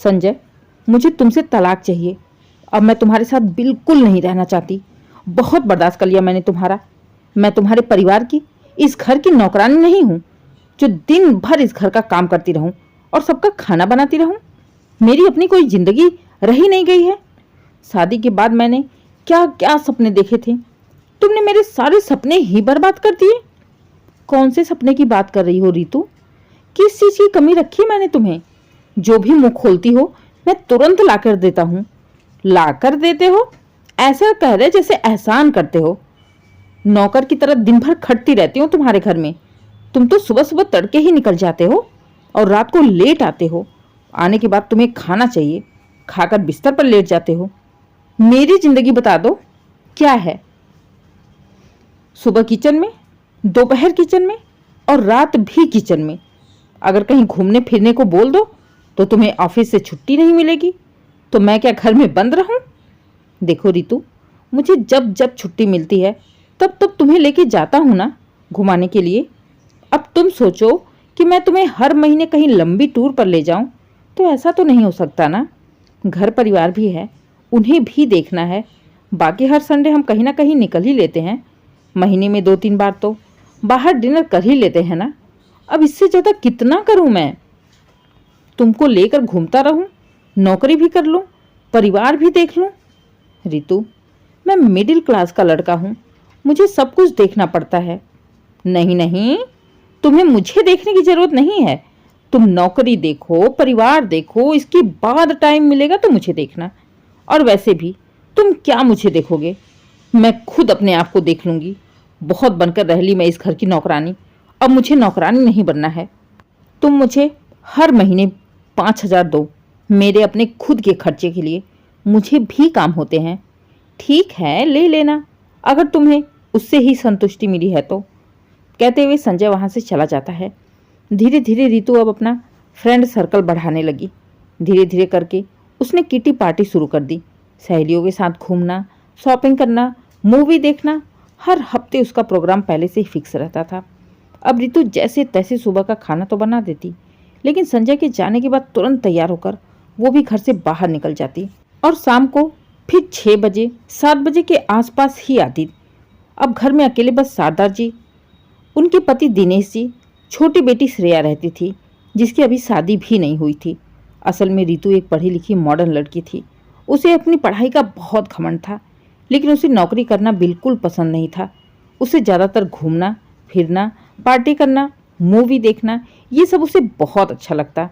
संजय, मुझे तुमसे तलाक चाहिए। अब मैं तुम्हारे साथ बिल्कुल नहीं रहना चाहती। बहुत बर्दाश्त कर लिया मैंने तुम्हारा। मैं तुम्हारे परिवार की, इस घर की नौकरानी नहीं हूं जो दिन भर इस घर का काम करती रहूं और सबका खाना बनाती रहूं। मेरी अपनी कोई जिंदगी रही नहीं गई है। शादी के बाद मैंने क्या क्या सपने देखे थे, तुमने मेरे सारे सपने ही बर्बाद कर दिए। कौन से सपने की बात कर रही हो रितु? किस चीज की कमी रखी है मैंने तुम्हें? जो भी मुंह खोलती हो मैं तुरंत लाकर देता हूं। लाकर देते हो? ऐसा कह रहे जैसे एहसान करते हो। नौकर की तरह दिन भर खटती रहती हूँ तुम्हारे घर में। तुम तो सुबह सुबह तड़के ही निकल जाते हो और रात को लेट आते हो। आने के बाद तुम्हें खाना चाहिए, खाकर बिस्तर पर लेट जाते हो। मेरी जिंदगी बता दो क्या है? सुबह किचन में, दोपहर किचन में और रात भी किचन में। अगर कहीं घूमने फिरने को बोल दो तो तुम्हें ऑफिस से छुट्टी नहीं मिलेगी। तो मैं क्या घर में बंद रहूं? देखो रितु, मुझे जब जब छुट्टी मिलती है तब तब तुम्हें लेके जाता हूं ना घुमाने के लिए। अब तुम सोचो कि मैं तुम्हें हर महीने कहीं लंबी टूर पर ले जाऊं, तो ऐसा तो नहीं हो सकता ना। घर परिवार भी है, उन्हें भी देखना है। बाकी हर संडे हम कहीं ना कहीं निकल ही लेते हैं। महीने में 2-3 बार तो बाहर डिनर कर ही लेते हैं ना। अब इससे ज़्यादा कितना करूं मैं? तुमको लेकर घूमता रहूं, नौकरी भी कर लूं, परिवार भी देख लूं। रितु, मैं मिडिल क्लास का लड़का हूं, मुझे सब कुछ देखना पड़ता है। नहीं नहीं, तुम्हें मुझे देखने की जरूरत नहीं है। तुम नौकरी देखो, परिवार देखो, इसके बाद टाइम मिलेगा तो मुझे देखना। और वैसे भी तुम क्या मुझे देखोगे? मैं खुद अपने आप को देख लूंगी। बहुत बनकर रह ली मैं इस घर की नौकरानी, अब मुझे नौकरानी नहीं बनना है। तुम मुझे हर महीने 5,000 दो, मेरे अपने खुद के खर्चे के लिए। मुझे भी काम होते हैं। ठीक है, ले लेना, अगर तुम्हें उससे ही संतुष्टि मिली है तो। कहते हुए संजय वहाँ से चला जाता है। धीरे धीरे रितु अब अपना फ्रेंड सर्कल बढ़ाने लगी। धीरे धीरे करके उसने किटी पार्टी शुरू कर दी। सहेलियों के साथ घूमना, शॉपिंग करना, मूवी देखना, हर हफ्ते उसका प्रोग्राम पहले से ही फिक्स रहता था। अब रितु जैसे तैसे सुबह का खाना तो बना देती, लेकिन संजय के जाने के बाद तुरंत तैयार होकर वो भी घर से बाहर निकल जाती और शाम को फिर 6 बजे 7 बजे के आसपास ही आती। अब घर में अकेले बस शारदा जी, उनके पति दिनेश जी, छोटी बेटी श्रेया रहती थी, जिसकी अभी शादी भी नहीं हुई थी। असल में रितु एक पढ़ी लिखी मॉडर्न लड़की थी। उसे अपनी पढ़ाई का बहुत घमंड था, लेकिन उसे नौकरी करना बिल्कुल पसंद नहीं था। उसे ज़्यादातर घूमना फिरना, पार्टी करना, मूवी देखना, ये सब उसे बहुत अच्छा लगता।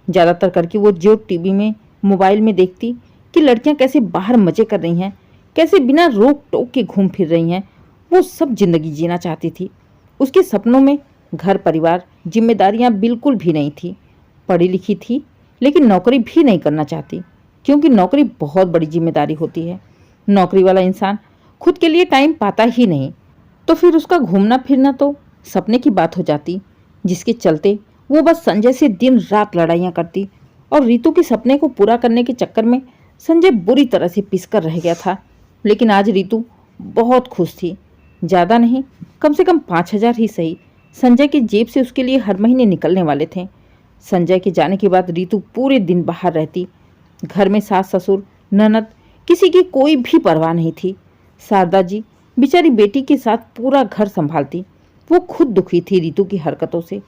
ज़्यादातर करके वो जो टीवी में, मोबाइल में देखती कि लड़कियां कैसे बाहर मज़े कर रही हैं, कैसे बिना रोक टोक के घूम फिर रही हैं, वो सब जिंदगी जीना चाहती थी। उसके सपनों में घर परिवार जिम्मेदारियां बिल्कुल भी नहीं थी। पढ़ी लिखी थी लेकिन नौकरी भी नहीं करना चाहती, क्योंकि नौकरी बहुत बड़ी जिम्मेदारी होती है। नौकरी वाला इंसान खुद के लिए टाइम पाता ही नहीं, तो फिर उसका घूमना फिरना तो सपने की बात हो जाती, जिसके चलते वो बस संजय से दिन रात लड़ाइयाँ करती। और रितु के सपने को पूरा करने के चक्कर में संजय बुरी तरह से पिसकर रह गया था। लेकिन आज रितु बहुत खुश थी। ज़्यादा नहीं, कम से कम 5,000 ही सही संजय की जेब से उसके लिए हर महीने निकलने वाले थे। संजय के जाने के बाद रितु पूरे दिन बाहर रहती। घर में सास ससुर ननद किसी की कोई भी परवाह नहीं थी। शारदा जी बेचारी बेटी के साथ पूरा घर संभालती। वो खुद दुखी थी रितु की हरकतों से।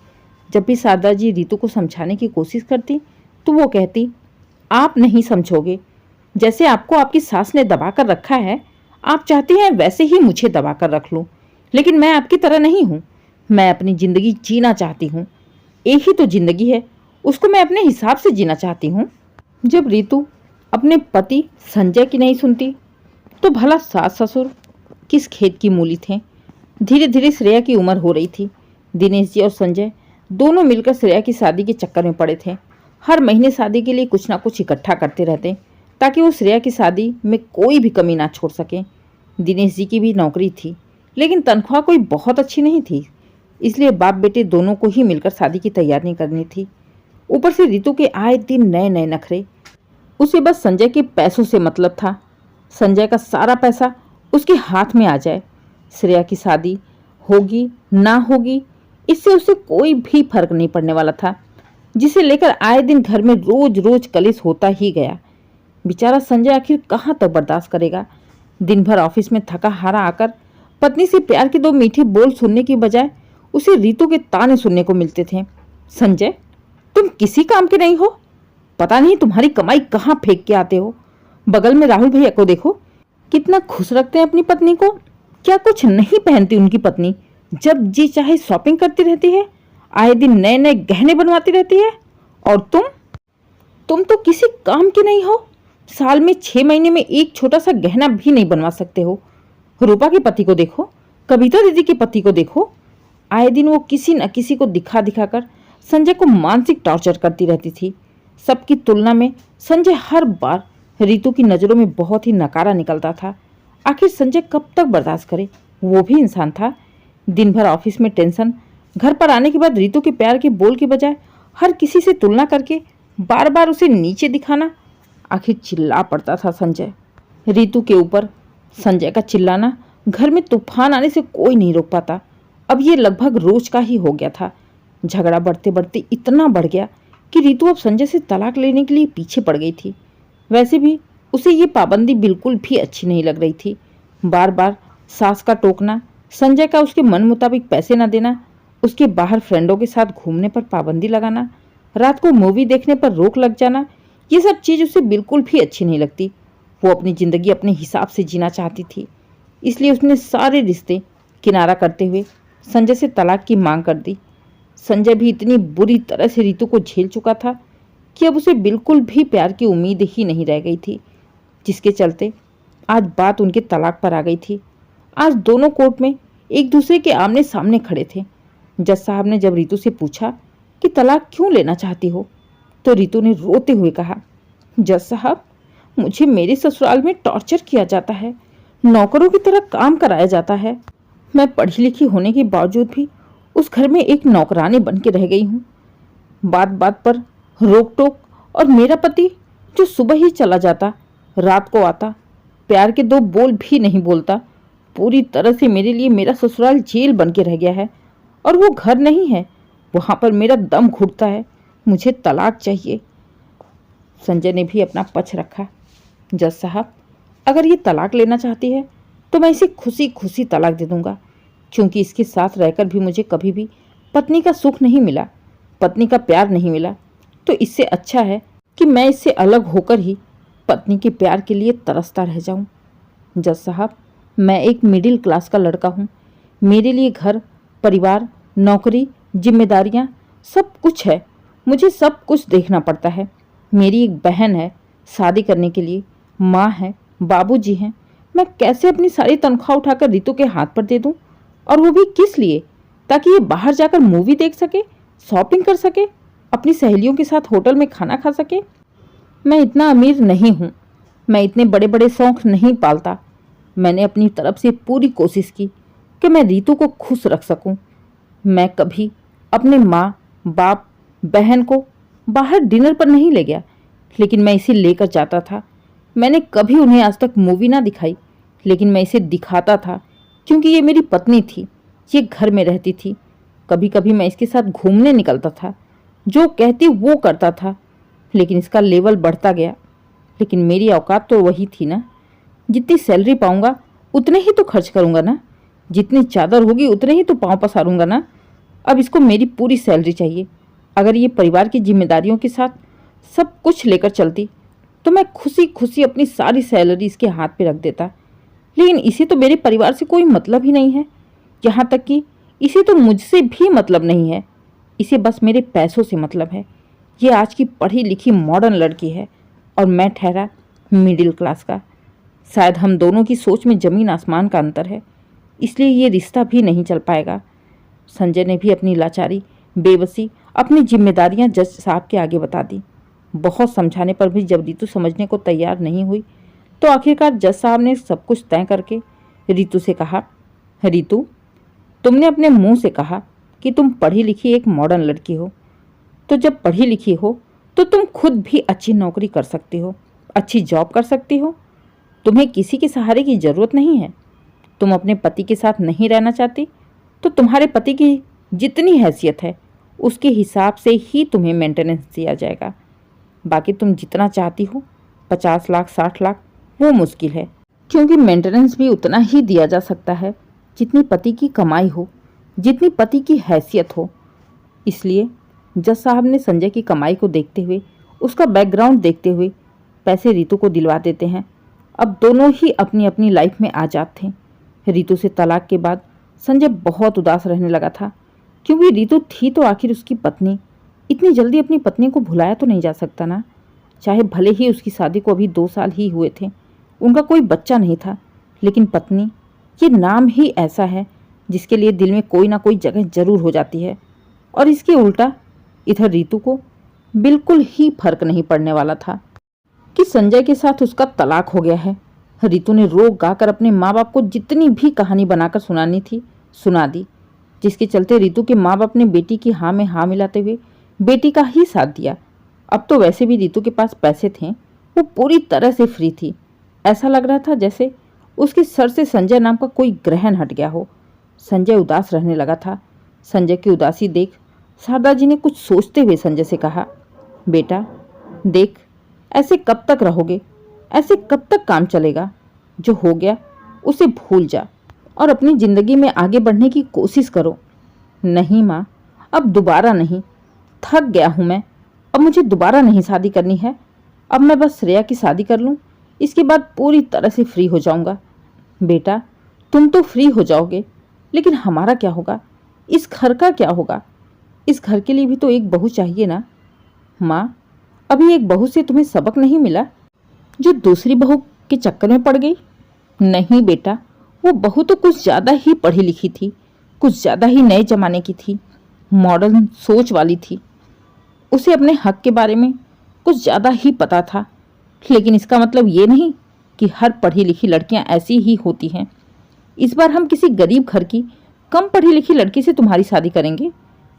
जब भी शारदा जी रितु को समझाने की कोशिश करती तो वो कहती, आप नहीं समझोगे, जैसे आपको आपकी सास ने दबा कर रखा है, आप चाहती हैं वैसे ही मुझे दबा कर रख लूं। लेकिन मैं आपकी तरह नहीं हूं। मैं अपनी जिंदगी जीना चाहती हूं। एक ही तो जिंदगी है, उसको मैं अपने हिसाब से जीना चाहती हूं। जब रितु अपने पति संजय की नहीं सुनती तो भला सास ससुर किस खेत की मूली थे। धीरे धीरे श्रेया की उम्र हो रही थी। दिनेश जी और संजय दोनों मिलकर श्रेया की शादी के चक्कर में पड़े थे। हर महीने शादी के लिए कुछ ना कुछ इकट्ठा करते रहते ताकि वो श्रेया की शादी में कोई भी कमी ना छोड़ सके। दिनेश जी की भी नौकरी थी, लेकिन तनख्वाह कोई बहुत अच्छी नहीं थी, इसलिए बाप बेटे दोनों को ही मिलकर शादी की तैयारी करनी थी। ऊपर से रितु के आए दिन नए नए नखरे। उसे बस संजय के पैसों से मतलब था। संजय का सारा पैसा उसके हाथ में आ जाए। श्रेया की शादी होगी ना होगी, इससे उसे कोई भी फर्क नहीं पड़ने वाला था। जिसे लेकर आए दिन घर में रोज रोज कलेश होता ही गया। बेचारा संजय आखिर कहाँ तक बर्दाश्त करेगा। दिन भर ऑफिस में थका हारा आकर पत्नी से प्यार के दो मीठे बोल सुनने की बजाय उसे रीतू के ताने सुनने को मिलते थे। संजय, तुम किसी काम के नहीं हो। पता नहीं तुम्हारी कमाई कहाँ फेंक के आते हो। बगल में राहुल भैया को देखो, कितना खुश रखते हैं अपनी पत्नी को। क्या कुछ नहीं पहनती उनकी पत्नी, जब जी चाहे शॉपिंग करती रहती है, आए दिन नए नए गहने बनवाती रहती है। और तुम तो किसी काम के नहीं हो। साल में 6 महीने में एक छोटा सा गहना भी नहीं बनवा सकते हो। रूपा के पति को देखो, कविता दीदी के पति को देखो, आए दिन वो किसी न किसी को दिखा दिखा कर संजय को मानसिक टॉर्चर करती रहती थी। सबकी तुलना में संजय हर बार रीतू की नज़रों में बहुत ही नकारा निकलता था। आखिर संजय कब तक बर्दाश्त करे, वो भी इंसान था। दिन भर ऑफिस में टेंशन, घर पर आने के बाद रीतू के प्यार के बोल के बजाय हर किसी से तुलना करके बार बार उसे नीचे दिखाना। आखिर चिल्ला पड़ता था संजय। रीतू के ऊपर संजय का चिल्लाना घर में तूफान आने से कोई नहीं रोक पाता। अब ये लगभग रोज का ही हो गया था। झगड़ा बढ़ते बढ़ते इतना बढ़ गया कि रीतू अब संजय से तलाक लेने के लिए पीछे पड़ गई थी। वैसे भी उसे ये पाबंदी बिल्कुल भी अच्छी नहीं लग रही थी। बार बार सास का टोकना, संजय का उसके मन मुताबिक पैसे न देना, उसके बाहर फ्रेंडों के साथ घूमने पर पाबंदी लगाना, रात को मूवी देखने पर रोक लग जाना, ये सब चीज़ उसे बिल्कुल भी अच्छी नहीं लगती। वो अपनी ज़िंदगी अपने हिसाब से जीना चाहती थी। इसलिए उसने सारे रिश्ते किनारा करते हुए संजय से तलाक की मांग कर दी। संजय भी इतनी बुरी तरह से रीतू को झेल चुका था कि अब उसे बिल्कुल भी प्यार की उम्मीद ही नहीं रह गई थी, जिसके चलते आज बात उनके तलाक पर आ गई थी। आज दोनों कोर्ट में एक दूसरे के आमने सामने खड़े थे। जज साहब ने जब रीतू से पूछा कि तलाक क्यों लेना चाहती हो, तो रीतू ने रोते हुए कहा, जज साहब, मुझे मेरे ससुराल में टॉर्चर किया जाता है, नौकरों की तरह काम कराया जाता है। मैं पढ़ी लिखी होने के बावजूद भी उस घर में एक नौकरानी बन के रह गई हूँ। बात बात पर रोक टोक, और मेरा पति जो सुबह ही चला जाता, रात को आता, प्यार के दो बोल भी नहीं बोलता। पूरी तरह से मेरे लिए मेरा ससुराल जेल बन के रह गया है, और वो घर नहीं है, वहाँ पर मेरा दम घुटता है। मुझे तलाक चाहिए। संजय ने भी अपना पक्ष रखा। जज साहब, अगर ये तलाक लेना चाहती है तो मैं इसे खुशी खुशी तलाक दे दूंगा, क्योंकि इसके साथ रहकर भी मुझे कभी भी पत्नी का सुख नहीं मिला, पत्नी का प्यार नहीं मिला। तो इससे अच्छा है कि मैं इससे अलग होकर ही पत्नी के प्यार के लिए तरसता रह जाऊं। जज साहब, मैं एक मिडिल क्लास का लड़का हूं। मेरे लिए घर, परिवार, नौकरी, जिम्मेदारियां सब कुछ है। मुझे सब कुछ देखना पड़ता है। मेरी एक बहन है शादी करने के लिए, माँ है, बाबूजी हैं। मैं कैसे अपनी सारी तनख्वाह उठाकर रीतू के हाथ पर दे दूं? और वो भी किस लिए? ताकि ये बाहर जाकर मूवी देख सके, शॉपिंग कर सके, अपनी सहेलियों के साथ होटल में खाना खा सके। मैं इतना अमीर नहीं हूँ, मैं इतने बड़े बड़े शौक नहीं पालता। मैंने अपनी तरफ से पूरी कोशिश की कि मैं रीतू को खुश रख सकूं। मैं कभी अपने माँ, बाप, बहन को बाहर डिनर पर नहीं ले गया, लेकिन मैं इसे लेकर जाता था। मैंने कभी उन्हें आज तक मूवी ना दिखाई, लेकिन मैं इसे दिखाता था, क्योंकि ये मेरी पत्नी थी, ये घर में रहती थी। कभी कभी मैं इसके साथ घूमने निकलता था, जो कहती वो करता था, लेकिन इसका लेवल बढ़ता गया। लेकिन मेरी औकात तो वही थी ना, जितनी सैलरी पाऊंगा उतने ही तो खर्च करूंगा ना, जितनी चादर होगी उतने ही तो पाँव पसारूंगा ना। अब इसको मेरी पूरी सैलरी चाहिए। अगर ये परिवार की जिम्मेदारियों के साथ सब कुछ लेकर चलती तो मैं खुशी खुशी अपनी सारी सैलरी इसके हाथ पे रख देता। लेकिन इसे तो मेरे परिवार से कोई मतलब ही नहीं है, यहाँ तक कि इसे तो मुझसे भी मतलब नहीं है। इसे बस मेरे पैसों से मतलब है। ये आज की पढ़ी लिखी मॉडर्न लड़की है और मैं ठहरा मिडिल क्लास का। शायद हम दोनों की सोच में ज़मीन आसमान का अंतर है, इसलिए ये रिश्ता भी नहीं चल पाएगा। संजय ने भी अपनी लाचारी, बेबसी, अपनी जिम्मेदारियां जज साहब के आगे बता दी। बहुत समझाने पर भी जब रीतू समझने को तैयार नहीं हुई, तो आखिरकार जज साहब ने सब कुछ तय करके रीतू से कहा, रीतू, तुमने अपने मुंह से कहा कि तुम पढ़ी लिखी एक मॉडर्न लड़की हो, तो जब पढ़ी लिखी हो तो तुम खुद भी अच्छी नौकरी कर सकती हो, अच्छी जॉब कर सकती हो। तुम्हें किसी के सहारे की ज़रूरत नहीं है। तुम अपने पति के साथ नहीं रहना चाहती, तो तुम्हारे पति की जितनी हैसियत है उसके हिसाब से ही तुम्हें मेंटेनेंस दिया जाएगा। बाकी तुम जितना चाहती हो 50 लाख 60 लाख वो मुश्किल है, क्योंकि मेंटेनेंस भी उतना ही दिया जा सकता है जितनी पति की कमाई हो, जितनी पति की हैसियत हो। इसलिए जज साहब ने संजय की कमाई को देखते हुए, उसका बैकग्राउंड देखते हुए पैसे रितु को दिलवा देते हैं। अब दोनों ही अपनी अपनी लाइफ में आजाद थे। रितु से तलाक के बाद संजय बहुत उदास रहने लगा था, क्योंकि रितु थी तो आखिर उसकी पत्नी। इतनी जल्दी अपनी पत्नी को भुलाया तो नहीं जा सकता ना। चाहे भले ही उसकी शादी को अभी 2 साल ही हुए थे, उनका कोई बच्चा नहीं था, लेकिन पत्नी ये नाम ही ऐसा है जिसके लिए दिल में कोई ना कोई जगह जरूर हो जाती है। और इसके उल्टा इधर रितु को बिल्कुल ही फर्क नहीं पड़ने वाला था कि संजय के साथ उसका तलाक हो गया है। रितु ने रो गा कर अपने माँ बाप को जितनी भी कहानी बनाकर सुनानी थी सुना दी, जिसके चलते रितु के माँ बाप ने बेटी की हाँ में हाँ मिलाते हुए बेटी का ही साथ दिया। अब तो वैसे भी रितु के पास पैसे थे, वो पूरी तरह से फ्री थी। ऐसा लग रहा था जैसे उसके सर से संजय नाम का कोई ग्रहण हट गया हो। संजय उदास रहने लगा था। संजय की उदासी देख शारदा जी ने कुछ सोचते हुए संजय से कहा, बेटा देख, ऐसे कब तक रहोगे? ऐसे कब तक काम चलेगा? जो हो गया उसे भूल जा और अपनी जिंदगी में आगे बढ़ने की कोशिश करो। नहीं माँ, अब दोबारा नहीं, थक गया हूँ मैं। अब मुझे दोबारा नहीं शादी करनी है। अब मैं बस श्रेया की शादी कर लूँ, इसके बाद पूरी तरह से फ्री हो जाऊँगा। बेटा तुम तो फ्री हो जाओगे, लेकिन हमारा क्या होगा? इस घर का क्या होगा? इस घर के लिए भी तो एक बहू चाहिए ना। माँ, अभी एक बहू से तुम्हें सबक नहीं मिला जो दूसरी बहू के चक्कर में पड़ गई? नहीं बेटा, वो बहू तो कुछ ज़्यादा ही पढ़ी लिखी थी, कुछ ज़्यादा ही नए जमाने की थी, मॉडर्न सोच वाली थी। उसे अपने हक के बारे में कुछ ज़्यादा ही पता था। लेकिन इसका मतलब ये नहीं कि हर पढ़ी लिखी लड़कियां ऐसी ही होती हैं। इस बार हम किसी गरीब घर की कम पढ़ी लिखी लड़की से तुम्हारी शादी करेंगे।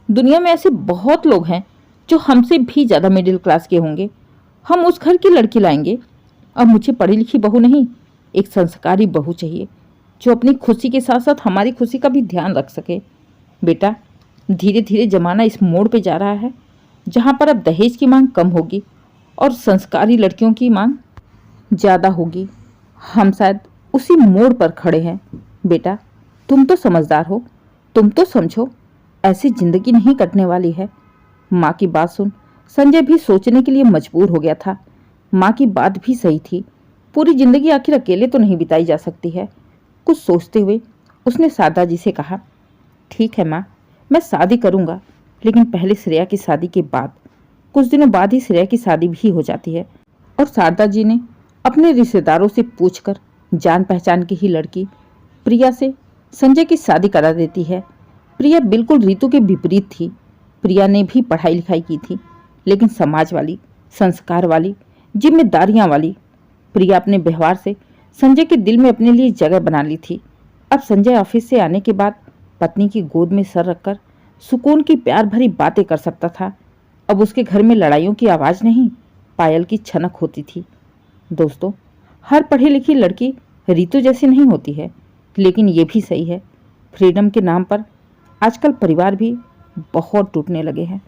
दुनिया में ऐसे बहुत लोग हैं जो हमसे भी ज़्यादा मिडिल क्लास के होंगे। हम उस घर की लड़की लाएंगे। अब मुझे पढ़ी लिखी बहू नहीं, एक संस्कारी बहू चाहिए जो अपनी खुशी के साथ साथ हमारी खुशी का भी ध्यान रख सके। बेटा धीरे धीरे ज़माना इस मोड़ पे जा रहा है जहाँ पर अब दहेज की मांग कम होगी और संस्कारी लड़कियों की मांग ज़्यादा होगी। हम शायद उसी मोड़ पर खड़े हैं। बेटा तुम तो समझदार हो, तुम तो समझो, ऐसी जिंदगी नहीं कटने वाली है। माँ की बात सुन संजय भी सोचने के लिए मजबूर हो गया था। माँ की बात भी सही थी। पूरी जिंदगी आखिर अकेले तो नहीं बिताई जा सकती है। कुछ सोचते हुए उसने शारदा जी से कहा, ठीक है माँ, मैं शादी करूँगा, लेकिन पहले श्रेया की शादी के बाद। कुछ दिनों बाद ही श्रेया की शादी भी हो जाती है। और शारदा जी ने अपने रिश्तेदारों से पूछकर जान पहचान की ही लड़की प्रिया से संजय की शादी करा देती है। प्रिया बिल्कुल रितु के विपरीत थी। प्रिया ने भी पढ़ाई लिखाई की थी, लेकिन समाज वाली, संस्कार वाली, जिम्मेदारियां वाली। प्रिया अपने व्यवहार से संजय के दिल में अपने लिए जगह बना ली थी। अब संजय ऑफिस से आने के बाद पत्नी की गोद में सर रखकर सुकून की प्यार भरी बातें कर सकता था। अब उसके घर में लड़ाइयों की आवाज़ नहीं, पायल की छनक होती थी। दोस्तों, हर पढ़ी लिखी लड़की रितु जैसी नहीं होती है, लेकिन ये भी सही है, फ्रीडम के नाम पर आजकल परिवार भी बहुत टूटने लगे हैं।